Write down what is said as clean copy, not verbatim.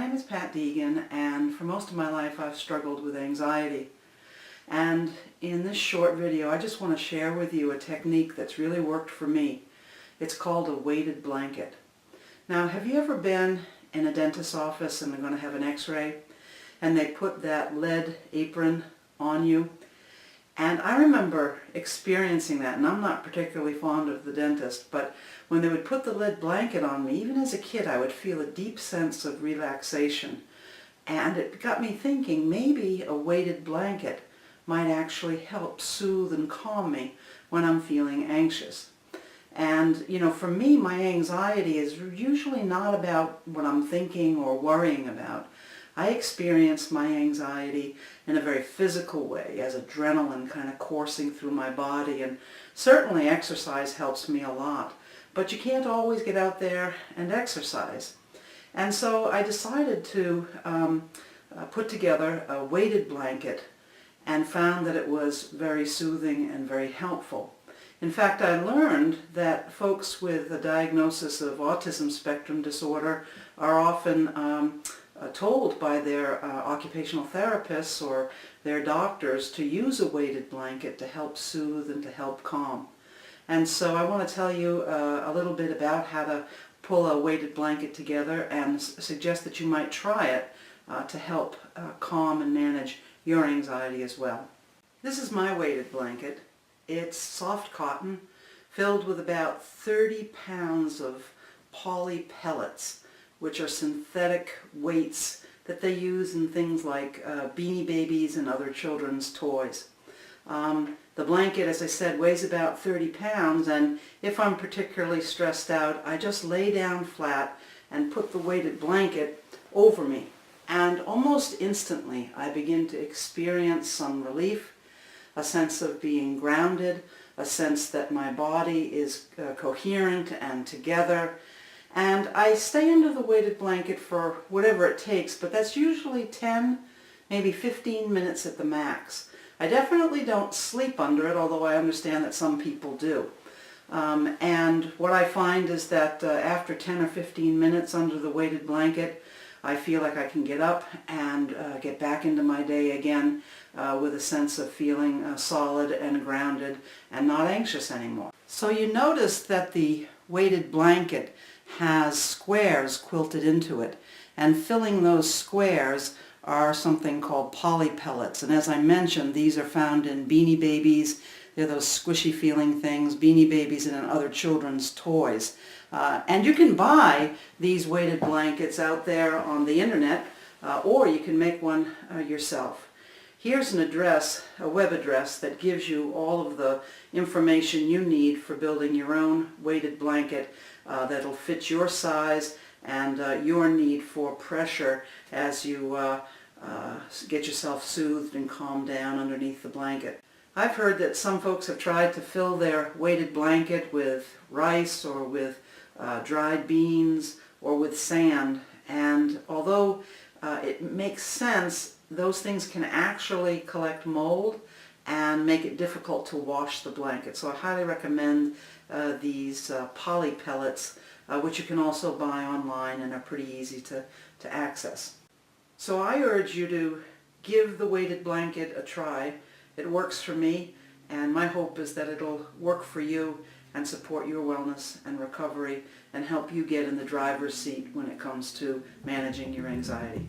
name is Pat Deegan, and for most of my life I've struggled with anxiety. And in this short video I just want to share with you a technique that's really worked for me. It's called a weighted blanket. Now, have you ever been in a dentist's office and they're going to have an x-ray and they put that lead apron on you? And I remember experiencing that, and I'm not particularly fond of the dentist, but when they would put the lead blanket on me, even as a kid, I would feel a deep sense of relaxation. And it got me thinking maybe a weighted blanket might actually help soothe and calm me when I'm feeling anxious. And, you know, for me, my anxiety is usually not about what I'm thinking or worrying about. I experience my anxiety in a very physical way, as adrenaline kind of coursing through my body, and certainly exercise helps me a lot. But you can't always get out there and exercise. And so I decided to put together a weighted blanket and found that it was very soothing and very helpful. In fact, I learned that folks with a diagnosis of autism spectrum disorder are often told by their occupational therapists or their doctors to use a weighted blanket to help soothe and to help calm. And so I want to tell you a little bit about how to pull a weighted blanket together and suggest that you might try it to help calm and manage your anxiety as well. This is my weighted blanket. It's soft cotton filled with about 30 pounds of poly pellets, which are synthetic weights that they use in things like Beanie Babies and other children's toys. The blanket, as I said, weighs about 30 pounds, and if I'm particularly stressed out, I just lay down flat and put the weighted blanket over me. And almost instantly, I begin to experience some relief, a sense of being grounded, a sense that my body is coherent and together. And I stay under the weighted blanket for whatever it takes, but that's usually 10, maybe 15 minutes at the max. I definitely don't sleep under it, although I understand that some people do. And what I find is that after 10 or 15 minutes under the weighted blanket, I feel like I can get up and get back into my day again with a sense of feeling solid and grounded and not anxious anymore. So you notice that the weighted blanket has squares quilted into it, and filling those squares are something called poly pellets. And as I mentioned, these are found in Beanie Babies. They're those squishy feeling things, Beanie Babies and in other children's toys. And you can buy these weighted blankets out there on the internet, or you can make one yourself. Here's an address, a web address, that gives you all of the information you need for building your own weighted blanket that'll fit your size and your need for pressure as you get yourself soothed and calmed down underneath the blanket. I've heard that some folks have tried to fill their weighted blanket with rice or with dried beans or with sand, and although it makes sense, those things can actually collect mold and make it difficult to wash the blanket. So I highly recommend these poly pellets, which you can also buy online and are pretty easy to access. So I urge you to give the weighted blanket a try. It works for me, and my hope is that it'll work for you and support your wellness and recovery and help you get in the driver's seat when it comes to managing your anxiety.